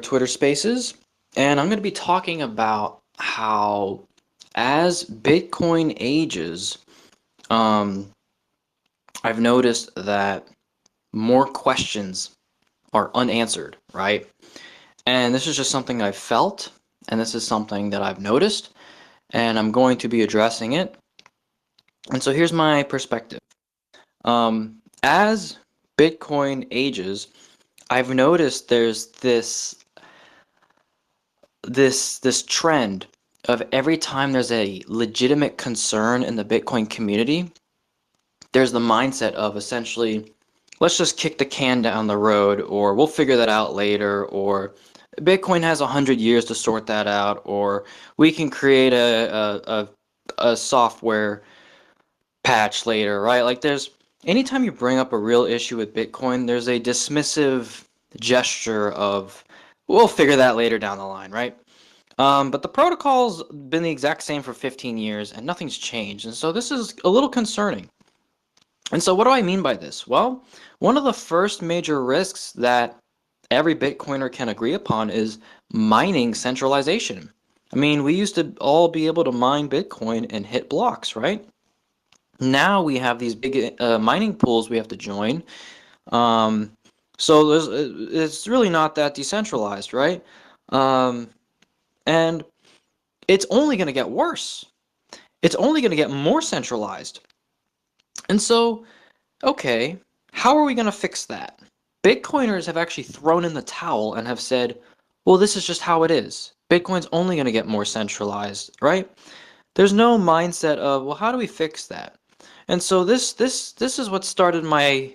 Twitter Spaces, and I'm going to be talking about how, as Bitcoin ages, um, I've noticed that more questions are unanswered, right? And this is just something I've felt, and this is something that I've noticed, and I'm going to be addressing it. And so here's my perspective. As Bitcoin ages, I've noticed there's this trend of every time there's a legitimate concern in the Bitcoin community, there's the mindset of essentially, let's just kick the can down the road, or we'll figure that out later, or Bitcoin has 100 years to sort that out, or we can create a software patch later, right? Like anytime you bring up a real issue with Bitcoin, there's a dismissive gesture of, we'll figure that later down the line, right? But the protocol's been the exact same for 15 years and nothing's changed. And so this is a little concerning. And so what do I mean by this? Well, one of the first major risks that every Bitcoiner can agree upon is mining centralization. I mean, we used to all be able to mine Bitcoin and hit blocks, right? Now we have these big mining pools we have to join. Um, so it's really not that decentralized, right? Um, and it's only going to get worse. It's only going to get more centralized. And so, okay, how are we going to fix that? Bitcoiners have actually thrown in the towel and have said, well, this is just how it is. Bitcoin's only going to get more centralized, right? There's no mindset of, well, how do we fix that? And so this is what started my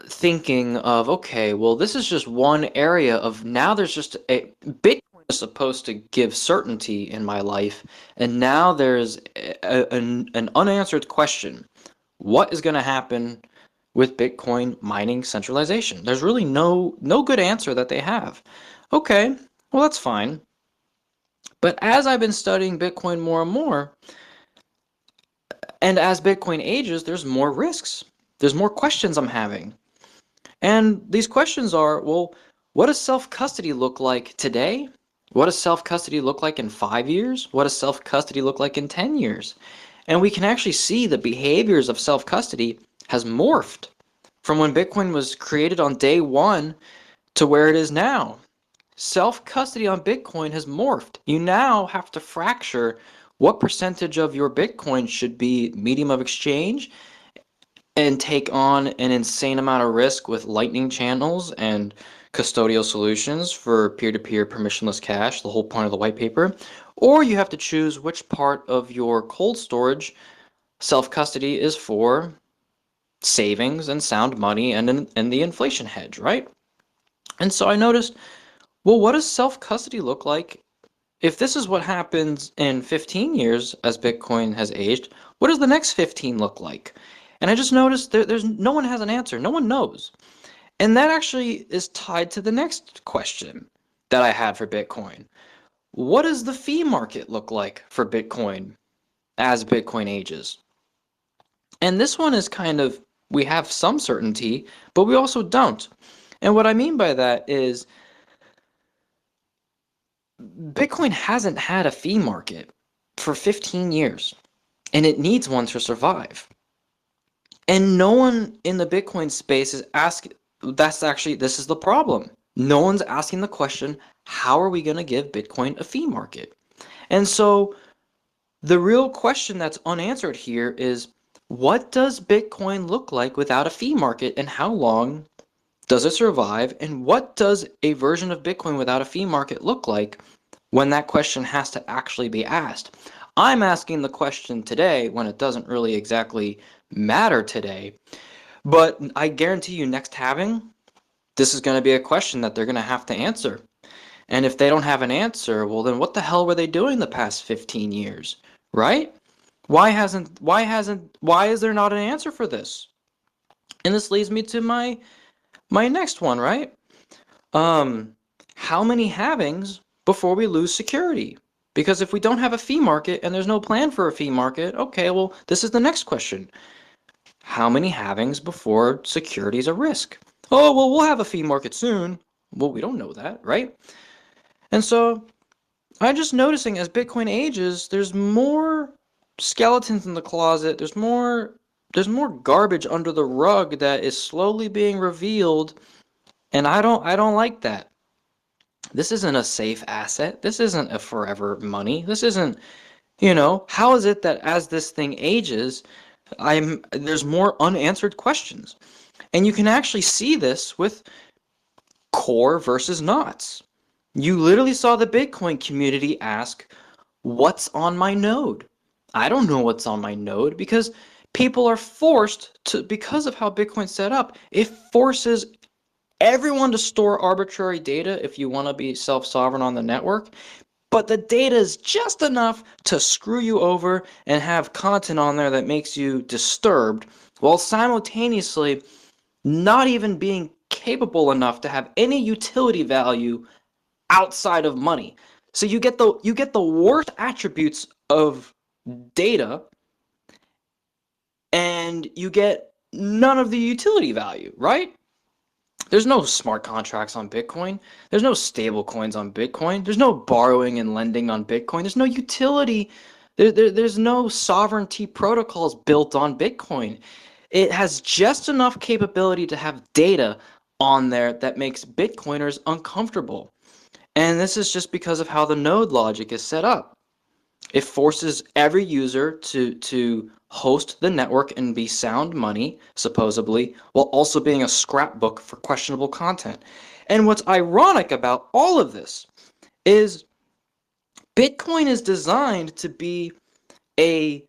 thinking of, okay, well, this is just one area of, now there's just a Bitcoin is supposed to give certainty in my life, and now there's an unanswered question. What is going to happen with Bitcoin mining centralization? There's really no good answer that they have. Okay, well, that's fine. But as I've been studying Bitcoin more and more, and as Bitcoin ages, there's more risks. There's more questions I'm having. And these questions are, well, what does self-custody look like today? What does self-custody look like in 5 years? What does self-custody look like in 10 years? And we can actually see the behaviors of self-custody has morphed from when Bitcoin was created on day one to where it is now. Self-custody on Bitcoin has morphed. You now have to fracture what percentage of your Bitcoin should be medium of exchange and take on an insane amount of risk with Lightning channels and custodial solutions for peer-to-peer permissionless cash, the whole point of the white paper. Or you have to choose which part of your cold storage self-custody is for savings and sound money and the inflation hedge, right? And so I noticed, well, what does self-custody look like? If this is what happens in 15 years as Bitcoin has aged, what does the next 15 look like? And I just noticed there's no one has an answer. No one knows. And that actually is tied to the next question that I had for Bitcoin. What does the fee market look like for Bitcoin as Bitcoin ages? And this one is kind of, we have some certainty, but we also don't. And what I mean by that is Bitcoin hasn't had a fee market for 15 years, and it needs one to survive. And no one in the Bitcoin space is asking, this is the problem. No one's asking the question, how are we going to give Bitcoin a fee market? And so the real question that's unanswered here is, what does Bitcoin look like without a fee market, and how long does it survive? And what does a version of Bitcoin without a fee market look like when that question has to actually be asked? I'm asking the question today when it doesn't really exactly matter today, but I guarantee you next halving, this is going to be a question that they're going to have to answer. And if they don't have an answer, well then what the hell were they doing the past 15 years, right? Why is there not an answer for this? And this leads me to my next one, right? How many halvings before we lose security? Because if we don't have a fee market and there's no plan for a fee market, okay, well, this is the next question. How many halvings before security is a risk? Oh, well, we'll have a fee market soon. Well, we don't know that, right? And so I'm just noticing as Bitcoin ages, there's more skeletons in the closet. There's more garbage under the rug that is slowly being revealed, and I don't like that. This isn't a safe asset. This isn't a forever money. This isn't, how is it that as this thing ages, there's more unanswered questions. And you can actually see this with core versus knots. You literally saw the Bitcoin community ask, what's on my node? I don't know what's on my node because people are forced to, because of how Bitcoin's set up, it forces everyone to store arbitrary data if you want to be self-sovereign on the network. But the data is just enough to screw you over and have content on there that makes you disturbed, while simultaneously not even being capable enough to have any utility value outside of money. So you get the worst attributes of data, and you get none of the utility value, right? There's no smart contracts on Bitcoin. There's no stable coins on Bitcoin. There's no borrowing and lending on Bitcoin. There's no utility. There's no sovereignty protocols built on Bitcoin. It has just enough capability to have data on there that makes Bitcoiners uncomfortable. And this is just because of how the node logic is set up. It forces every user to host the network and be sound money, supposedly, while also being a scrapbook for questionable content. And what's ironic about all of this is Bitcoin is designed to be a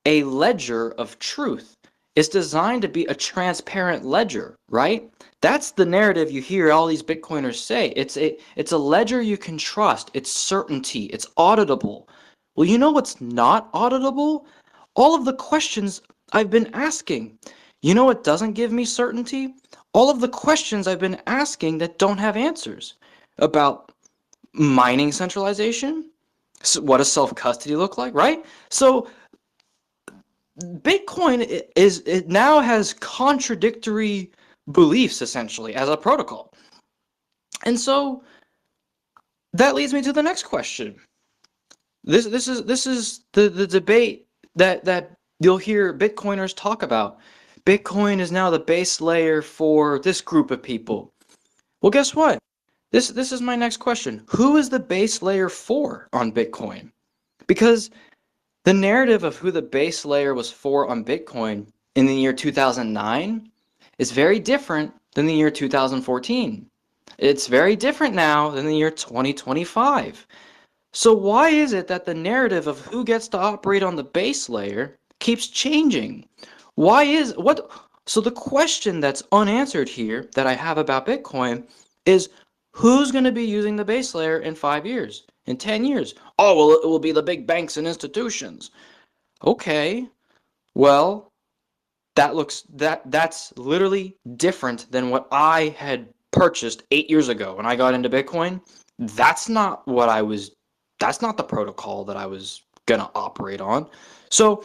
a ledger of truth. It's designed to be a transparent ledger, right? That's the narrative you hear all these Bitcoiners say. It's a ledger you can trust. It's certainty. It's auditable. Well, you know what's not auditable? All of the questions I've been asking. You know what doesn't give me certainty? All of the questions I've been asking that don't have answers about mining centralization. So what does self-custody look like, right? So Bitcoin it now has contradictory beliefs essentially as a protocol. And so that leads me to the next question. This is the debate that you'll hear Bitcoiners talk about. Bitcoin is now the base layer for this group of people. Well, guess what? This is my next question. Who is the base layer for on Bitcoin? Because the narrative of who the base layer was for on Bitcoin in the year 2009 is very different than the year 2014. It's very different now than the year 2025. So why is it that the narrative of who gets to operate on the base layer keeps changing? Why is what so the question that's unanswered here that I have about Bitcoin is who's going to be using the base layer in 5 years, in 10 years? Oh, well, it will be the big banks and institutions. Okay. Well, that's literally different than what I had purchased 8 years ago when I got into Bitcoin. That's not what I was that's not the protocol that I was going to operate on. So,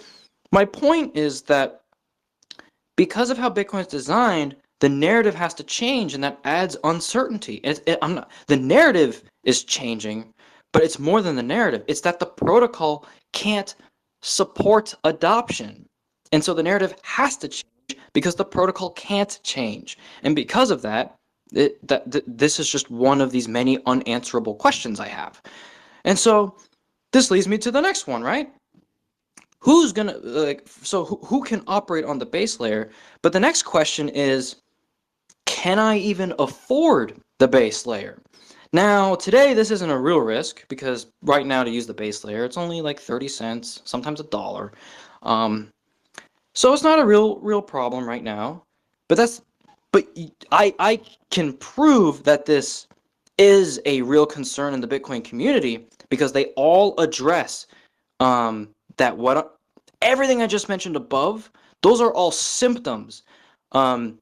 my point is that because of how Bitcoin is designed, the narrative has to change, and that adds uncertainty. The narrative is changing, but it's more than the narrative. It's that the protocol can't support adoption. And so the narrative has to change because the protocol can't change. And because of that, this is just one of these many unanswerable questions I have. And so this leads me to the next one, right? Who's gonna who can operate on the base layer? But the next question is, can I even afford the base layer? Now, today this isn't a real risk because right now to use the base layer, it's only like 30 cents, sometimes $1. So it's not a real problem right now. But I can prove that this is a real concern in the Bitcoin community because they all address that everything I just mentioned above, those are all symptoms um,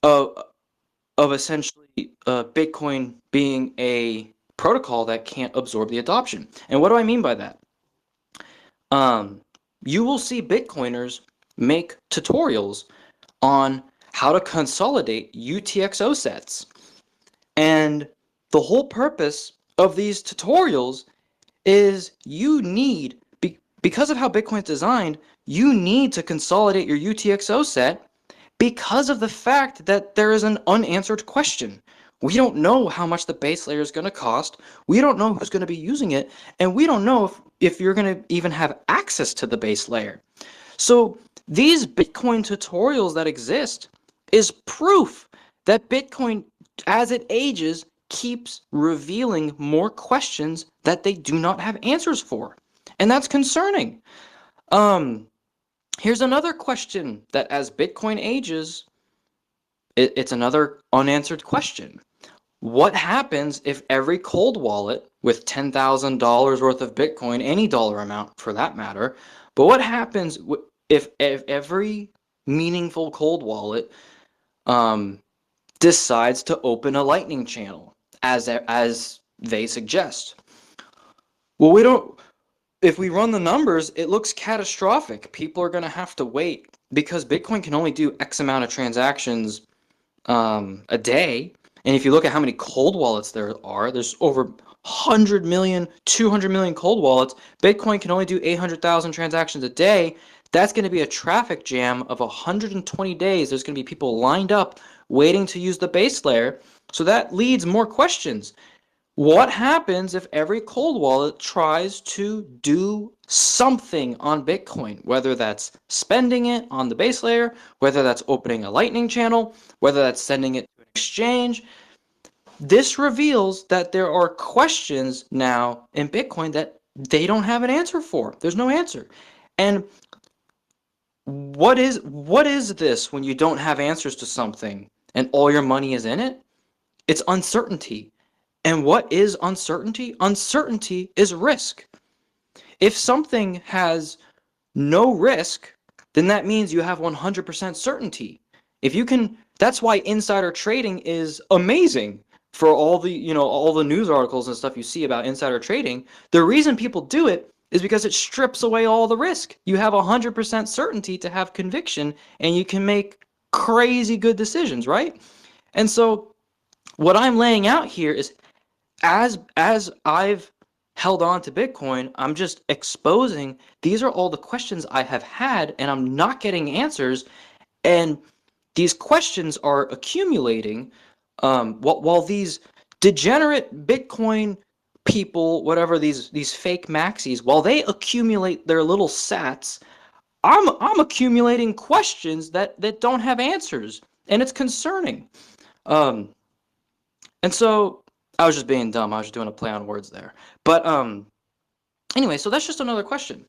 of essentially Bitcoin being a protocol that can't absorb the adoption. And what do I mean by that? You will see Bitcoiners make tutorials on how to consolidate UTXO sets. And the whole purpose of these tutorials is because of how Bitcoin is designed, you need to consolidate your UTXO set because of the fact that there is an unanswered question. We don't know how much the base layer is going to cost. We don't know who's going to be using it. And we don't know if you're going to even have access to the base layer. So these Bitcoin tutorials that exist is proof that Bitcoin, as it ages, keeps revealing more questions that they do not have answers for. And that's concerning. Here's another question that as Bitcoin ages, it's another unanswered question. What happens if every cold wallet with $10,000 worth of Bitcoin, any dollar amount for that matter, but what happens if every meaningful cold wallet decides to open a Lightning channel as they suggest? Well, if we run the numbers, it looks catastrophic. People are going to have to wait because Bitcoin can only do X amount of transactions a day. And if you look at how many cold wallets there's over 100 million, 200 million cold wallets. Bitcoin can only do 800,000 transactions a day. That's going to be a traffic jam of 120 days. There's going to be people lined up waiting to use the base layer. So that leads more questions. What happens if every cold wallet tries to do something on Bitcoin, whether that's spending it on the base layer, whether that's opening a Lightning channel, whether that's sending it to an exchange? This reveals that there are questions now in Bitcoin that they don't have an answer for. There's no answer. And what is this when you don't have answers to something and all your money is in it? It's uncertainty. And what is uncertainty? Uncertainty is risk. If something has no risk, then that means you have 100% certainty. That's why insider trading is amazing. For all the news articles and stuff you see about insider trading, the reason people do it is because it strips away all the risk. You have 100% certainty to have conviction, and you can make crazy good decisions, right? And so what I'm laying out here is as I've held on to Bitcoin, I'm just exposing these are all the questions I have had, and I'm not getting answers. And these questions are accumulating while these degenerate Bitcoin people, whatever these fake maxis, while they accumulate their little sats, I'm accumulating questions that don't have answers, and it's concerning. And so I was just being dumb. I was just doing a play on words there. But anyway, so that's just another question.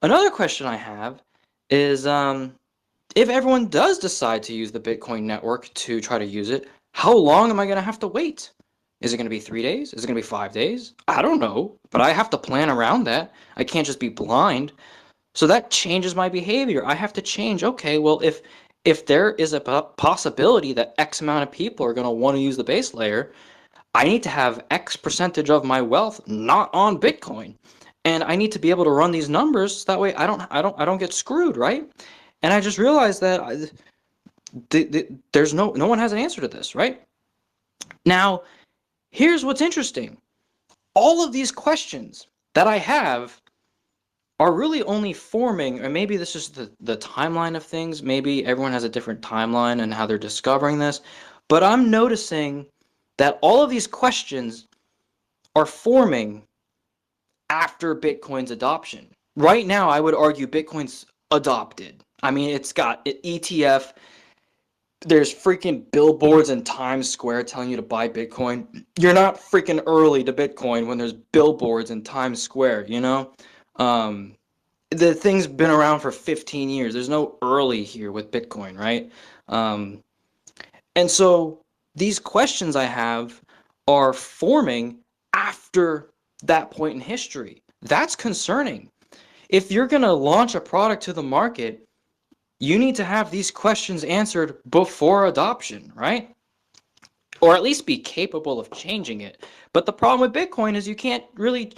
Another question I have is if everyone does decide to use the Bitcoin network to try to use it, how long am I going to have to wait? Is it going to be 3 days? Is it going to be 5 days? I don't know, but I have to plan around that. I can't just be blind. So that changes my behavior. I have to change. Okay, well, if there is a possibility that X amount of people are going to want to use the base layer, I need to have X percentage of my wealth not on Bitcoin. And I need to be able to run these numbers so that way I don't get screwed, right? And I just realized that there's no one has an answer to this, right? Now, here's what's interesting. All of these questions that I have are really only forming, or maybe this is the timeline of things. Maybe everyone has a different timeline and how they're discovering this. But I'm noticing that all of these questions are forming after Bitcoin's adoption. Right now, I would argue Bitcoin's adopted. I mean, it's got an ETF. There's freaking billboards in Times Square telling you to buy Bitcoin. You're not freaking early to Bitcoin when there's billboards in Times Square, you know? The thing's been around for 15 years. There's no early here with Bitcoin, right? And so these questions I have are forming after that point in history. That's concerning. If you're going to launch a product to the market, you need to have these questions answered before adoption, right? Or at least be capable of changing it. But the problem with Bitcoin is you can't really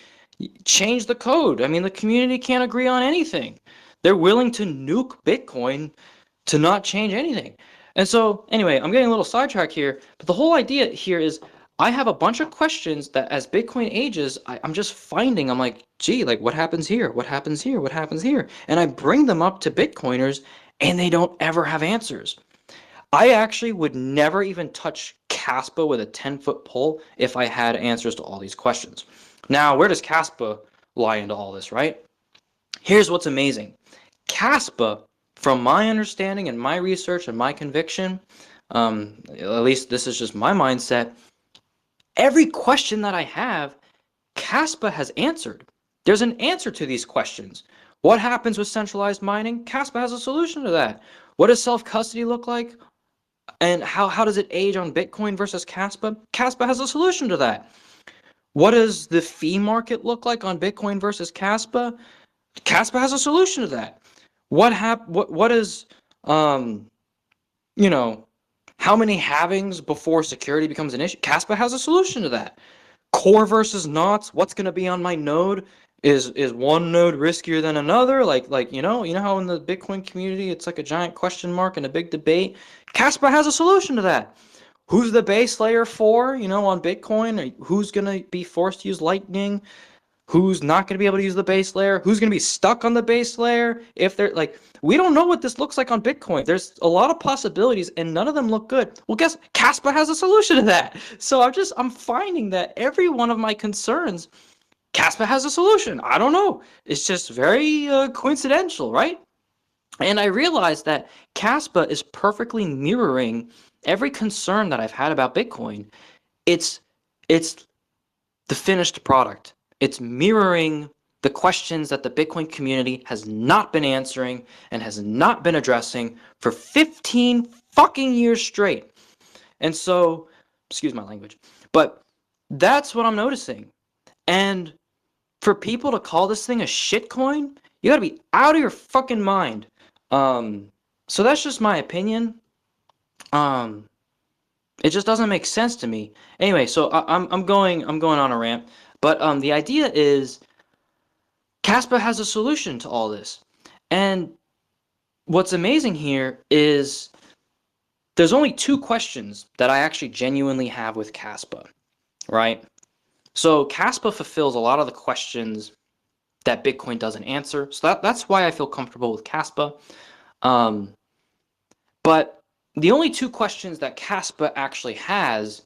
change the code. I mean, the community can't agree on anything. They're willing to nuke Bitcoin to not change anything. And so, anyway, I'm getting a little sidetracked here, but the whole idea here is I have a bunch of questions that as Bitcoin ages, I'm just finding, I'm like, gee, like what happens here? What happens here? What happens here? And I bring them up to Bitcoiners and they don't ever have answers. I actually would never even touch Caspa with a 10-foot pole if I had answers to all these questions. Now, where does Caspa lie into all this, right? Here's what's amazing. Caspa, from my understanding and my research and my conviction, at least this is just my mindset, every question that I have, Caspa has answered. There's an answer to these questions. What happens with centralized mining? Caspa has a solution to that. What does self-custody look like? And how does it age on Bitcoin versus Caspa? Caspa has a solution to that. What does the fee market look like on Bitcoin versus Caspa? Caspa has a solution to that. What is you know, how many halvings before security becomes an issue? Caspa has a solution to that. Core versus knots, what's going to be on my node? Is one node riskier than another? Like you know how in the Bitcoin community it's like a giant question mark and a big debate? Caspa has a solution to that. Who's the base layer for, on Bitcoin? Who's going to be forced to use Lightning? Who's not going to be able to use the base layer? Who's going to be stuck on the base layer? If they're like, we don't know what this looks like on Bitcoin. There's a lot of possibilities and none of them look good. Well, guess Caspa has a solution to that. So I'm finding that every one of my concerns, Caspa has a solution. I don't know. It's just very coincidental, right? And I realized that Caspa is perfectly mirroring every concern that I've had about Bitcoin. It's the finished product. It's mirroring the questions that the Bitcoin community has not been answering and has not been addressing for 15 fucking years straight. And so, excuse my language, but that's what I'm noticing. And for people to call this thing a shitcoin, you gotta be out of your fucking mind. So that's just my opinion. It just doesn't make sense to me. Anyway, so I'm going on a rant. But the idea is Caspa has a solution to all this. And what's amazing here is there's only 2 questions that I actually genuinely have with Caspa, right? So Caspa fulfills a lot of the questions that Bitcoin doesn't answer. So that's why I feel comfortable with Caspa. But the only 2 questions that Caspa actually has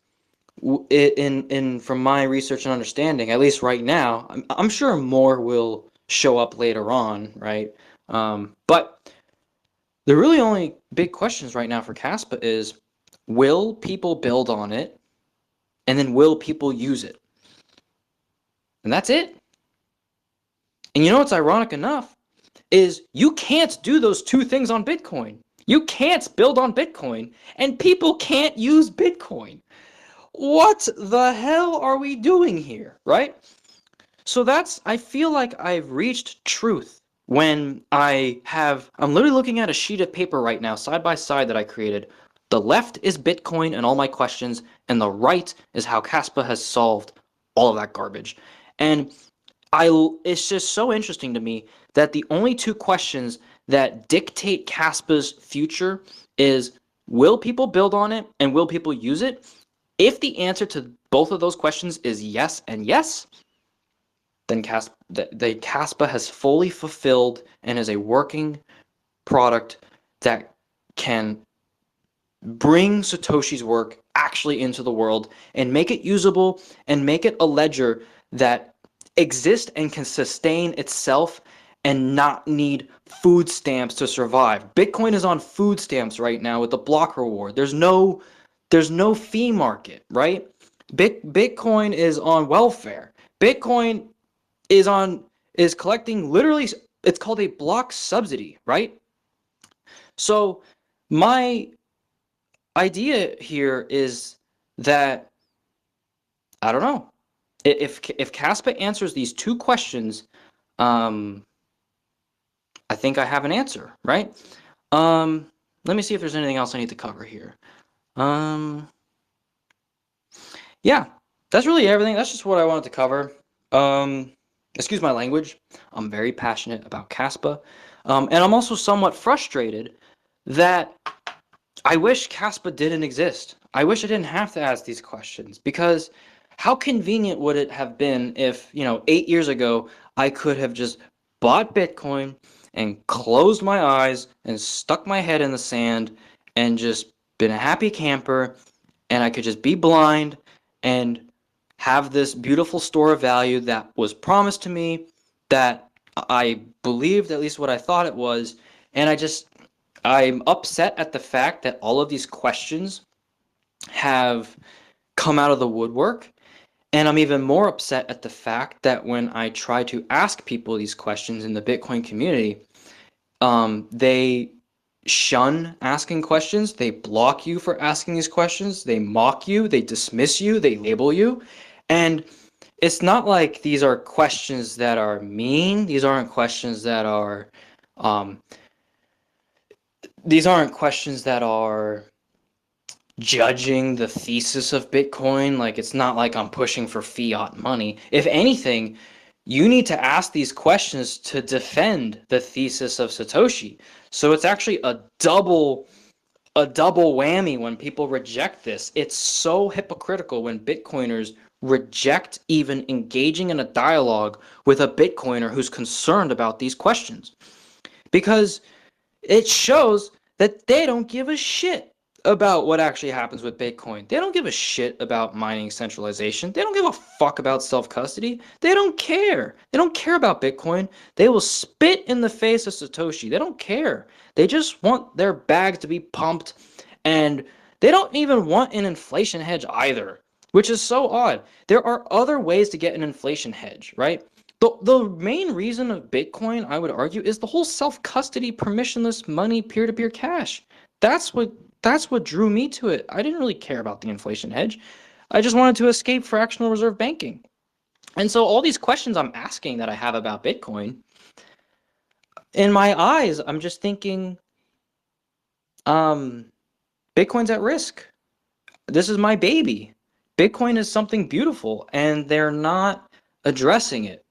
from my research and understanding, at least right now, I'm sure more will show up later on, right? But the really only big questions right now for Caspa is, will people build on it? And then will people use it? And that's it. And you know what's ironic enough is you can't do those 2 things on Bitcoin. You can't build on Bitcoin and people can't use Bitcoin. What the hell are we doing here, right? So I feel like I've reached truth when I'm literally looking at a sheet of paper right now, side by side, that I created. The left is Bitcoin and all my questions, and the right is how Caspa has solved all of that garbage. And it's just so interesting to me that the only 2 questions that dictate Caspa's future is, will people build on it and will people use it? If the answer to both of those questions is yes and yes, then Caspa has fully fulfilled and is a working product that can bring Satoshi's work actually into the world and make it usable and make it a ledger that exists and can sustain itself and not need food stamps to survive. Bitcoin is on food stamps right now with the block reward. There's no fee market, right? Bitcoin is on welfare. Bitcoin is collecting, literally, it's called a block subsidy, right? So my idea here is that, I don't know, if Caspa answers these 2 questions, I think I have an answer, right? Let me see if there's anything else I need to cover here. Yeah, that's really everything. That's just what I wanted to cover. Excuse my language. I'm very passionate about Caspa. And I'm also somewhat frustrated that I wish Caspa didn't exist. I wish I didn't have to ask these questions, because how convenient would it have been if, 8 years ago, I could have just bought Bitcoin and closed my eyes and stuck my head in the sand and just been a happy camper, and I could just be blind and have this beautiful store of value that was promised to me, that I believed at least what I thought it was. And I'm upset at the fact that all of these questions have come out of the woodwork. And I'm even more upset at the fact that when I try to ask people these questions in the Bitcoin community, they shun asking questions. They block you for asking these questions. They mock you. They dismiss you. They label you. And it's not like these are questions that are mean. Um, these aren't questions that are judging the thesis of Bitcoin. Like, it's not like I'm pushing for fiat money. If anything, you need to ask these questions to defend the thesis of Satoshi. So it's actually a double whammy when people reject this. It's so hypocritical when Bitcoiners reject even engaging in a dialogue with a Bitcoiner who's concerned about these questions, because it shows that they don't give a shit about what actually happens with Bitcoin. They don't give a shit about mining centralization. They don't give a fuck about self-custody. They don't care. They don't care about Bitcoin. They will spit in the face of Satoshi. They don't care. They just want their bags to be pumped, and they don't even want an inflation hedge either, which is so odd. There are other ways to get an inflation hedge, right? The main reason of Bitcoin, I would argue, is the whole self-custody, permissionless money, peer-to-peer cash. That's what drew me to it. I didn't really care about the inflation hedge. I just wanted to escape fractional reserve banking. And so all these questions I'm asking that I have about Bitcoin, in my eyes, I'm just thinking, um, Bitcoin's at risk. This is my baby. Bitcoin is something beautiful, and they're not addressing it.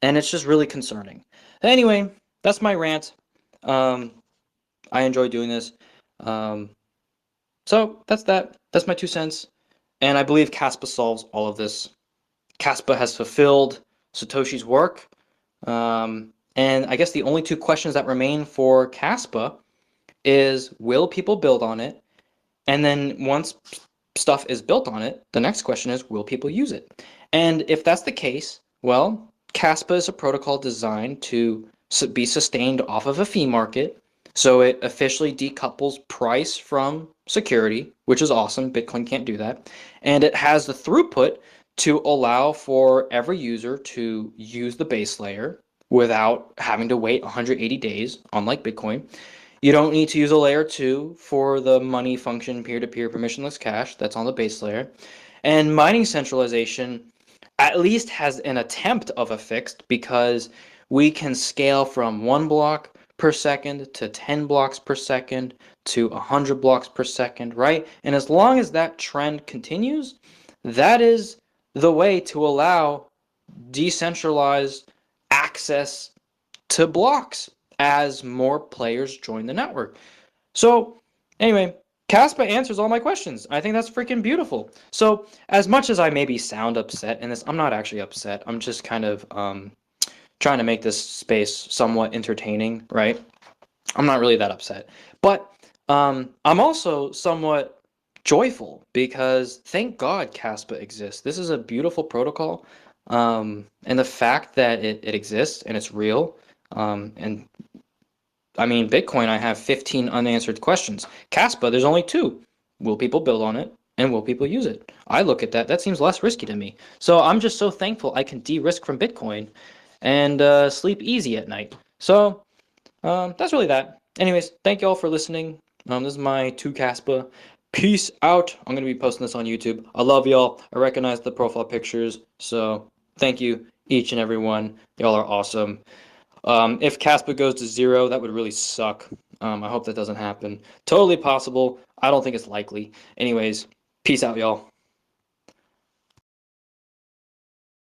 And it's just really concerning. Anyway, that's my rant. Um, I enjoy doing this. Um, so that's that. That's my 2 cents. And I believe Caspa solves all of this. Caspa has fulfilled Satoshi's work. And I guess the only two questions that remain for Caspa is, will people build on it? And then once stuff is built on it, the next question is, will people use it? And if that's the case, well, Caspa is a protocol designed to be sustained off of a fee market. So it officially decouples price from security, which is awesome. Bitcoin can't do that. And it has the throughput to allow for every user to use the base layer without having to wait 180 days, unlike Bitcoin. You don't need to use a layer 2 for the money function peer-to-peer permissionless cash that's on the base layer. And mining centralization at least has an attempt of a fixed, because we can scale from 1 block per second to 10 blocks per second to 100 blocks per second, right? And as long as that trend continues, that is the way to allow decentralized access to blocks as more players join the network. So anyway, Caspa answers all my questions. I think that's freaking beautiful. So as much as I maybe sound upset in this, I'm not actually upset. I'm just kind of trying to make this space somewhat entertaining, right? I'm not really that upset. But I'm also somewhat joyful, because thank God Caspa exists. This is a beautiful protocol. And the fact that it exists and it's real, and I mean, Bitcoin, I have 15 unanswered questions. Caspa, there's only 2. Will people build on it? And will people use it? I look at that. That seems less risky to me. So I'm just so thankful I can de-risk from Bitcoin and sleep easy at night. So that's really that. Anyways, thank you all for listening. This is my 2 Caspa. Peace out. I'm going to be posting this on YouTube. I love y'all. I recognize the profile pictures. So thank you, each and every one. Y'all are awesome. If Caspa goes to 0, that would really suck. I hope that doesn't happen. Totally possible. I don't think it's likely. Anyways, peace out, y'all.